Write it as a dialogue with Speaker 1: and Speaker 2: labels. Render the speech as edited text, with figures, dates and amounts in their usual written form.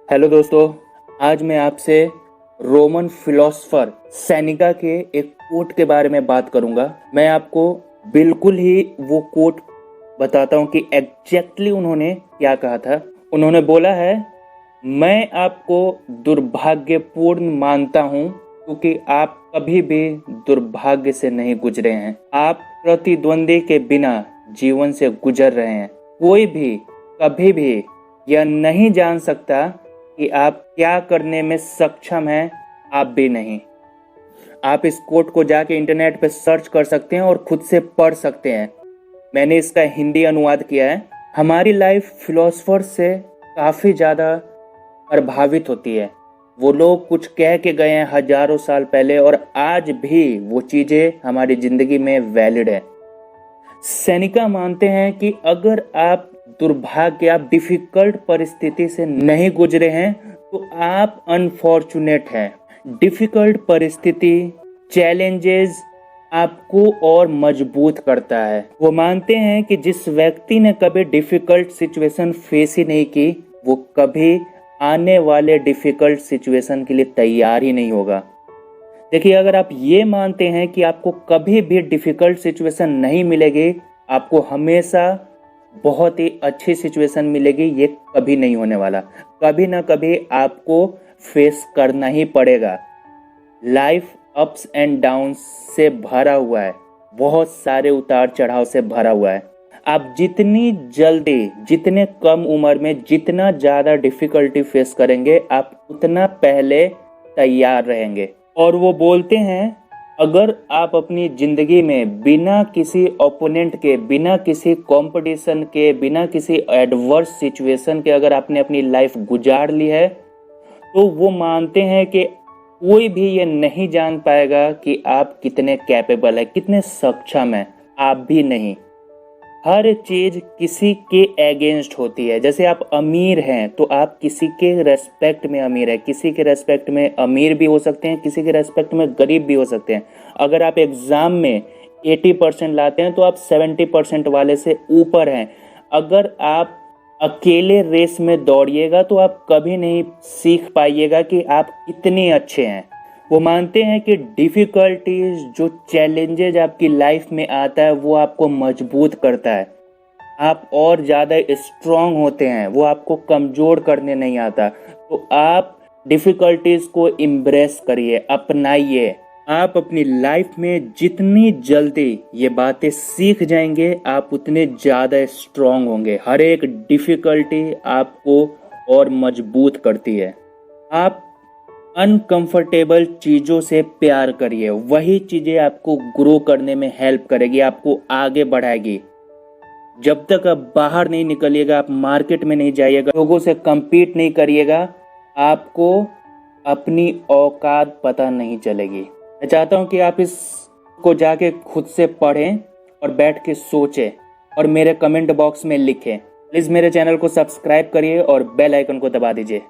Speaker 1: Hello दोस्तों, आज मैं आपसे रोमन फिलोसोफर सेनेका के एक कोट के बारे में बात करूंगा। मैं आपको बिल्कुल ही वो कोट बताता हूं कि एग्जैक्टली उन्होंने क्या कहा था। उन्होंने बोला है, मैं आपको दुर्भाग्यपूर्ण मानता हूं क्योंकि आप कभी भी दुर्भाग्य से नहीं गुजरे हैं। आप प्रतिद्वंदी के बिना जीवन से गुजर रहे हैं। कोई भी कभी भी यह नहीं जान सकता कि आप क्या करने में सक्षम हैं, आप भी नहीं। आप इस कोट को जाके इंटरनेट पे सर्च कर सकते हैं और खुद से पढ़ सकते हैं। मैंने इसका हिंदी अनुवाद किया है। हमारी लाइफ फिलोसोफर से काफ़ी ज़्यादा प्रभावित होती है। वो लोग कुछ कह के गए हैं हजारों साल पहले और आज भी वो चीज़ें हमारी ज़िंदगी में वैलिड है। सेनेका मानते हैं कि अगर आप दुर्भाग्य, आप डिफिकल्ट परिस्थिति से नहीं गुजरे हैं तो आप अनफॉर्चुनेट हैं। डिफिकल्ट परिस्थिति, चैलेंजेस आपको और मजबूत करता है। वो मानते हैं कि जिस व्यक्ति ने कभी डिफिकल्ट सिचुएशन फेस ही नहीं की, वो कभी आने वाले डिफिकल्ट सिचुएशन के लिए तैयार ही नहीं होगा। देखिए, अगर आप ये मानते हैं कि आपको कभी भी डिफिकल्ट सिचुएशन नहीं मिलेगी, आपको हमेशा बहुत ही अच्छी सिचुएशन मिलेगी, ये कभी नहीं होने वाला। कभी ना कभी आपको फेस करना ही पड़ेगा। लाइफ अप्स एंड डाउन्स से भरा हुआ है, बहुत सारे उतार चढ़ाव से भरा हुआ है। आप जितनी जल्दी, जितने कम उम्र में जितना ज़्यादा डिफिकल्टी फेस करेंगे, आप उतना पहले तैयार रहेंगे। और वो बोलते हैं, अगर आप अपनी ज़िंदगी में बिना किसी ओपोनेंट के, बिना किसी कंपटीशन के, बिना किसी एडवर्स सिचुएशन के अगर आपने अपनी लाइफ गुजार ली है, तो वो मानते हैं कि कोई भी ये नहीं जान पाएगा कि आप कितने कैपेबल है, कितने सक्षम हैं। आप भी नहीं। हर चीज़ किसी के अगेंस्ट होती है। जैसे आप अमीर हैं तो आप किसी के रेस्पेक्ट में अमीर है, किसी के रेस्पेक्ट में अमीर भी हो सकते हैं, किसी के रेस्पेक्ट में गरीब भी हो सकते हैं। अगर आप एग्ज़ाम में 80% लाते हैं तो आप 70% वाले से ऊपर हैं। अगर आप अकेले रेस में दौड़िएगा तो आप कभी नहीं सीख पाइएगा कि आप कितने अच्छे हैं। वो मानते हैं कि डिफ़िकल्टीज, जो चैलेंजेज आपकी लाइफ में आता है, वो आपको मजबूत करता है। आप और ज़्यादा स्ट्रॉन्ग होते हैं, वो आपको कमज़ोर करने नहीं आता। तो आप डिफ़िकल्टीज़ को एम्ब्रेस करिए, अपनाइए। आप अपनी लाइफ में जितनी जल्दी ये बातें सीख जाएंगे, आप उतने ज़्यादा स्ट्रॉन्ग होंगे। हर एक डिफ़िकल्टी आपको और मजबूत करती है। आप अनकंफर्टेबल चीज़ों से प्यार करिए, वही चीज़ें आपको ग्रो करने में हेल्प करेगी, आपको आगे बढ़ाएगी। जब तक आप बाहर नहीं निकलिएगा, आप मार्केट में नहीं जाइएगा, लोगों से compete नहीं करिएगा, आपको अपनी औकात पता नहीं चलेगी। मैं चाहता हूँ कि आप इसको जाके खुद से पढ़ें और बैठ के सोचें और मेरे कमेंट बॉक्स में लिखें। प्लीज़ मेरे चैनल को सब्सक्राइब करिए और बेल आइकन को दबा दीजिए।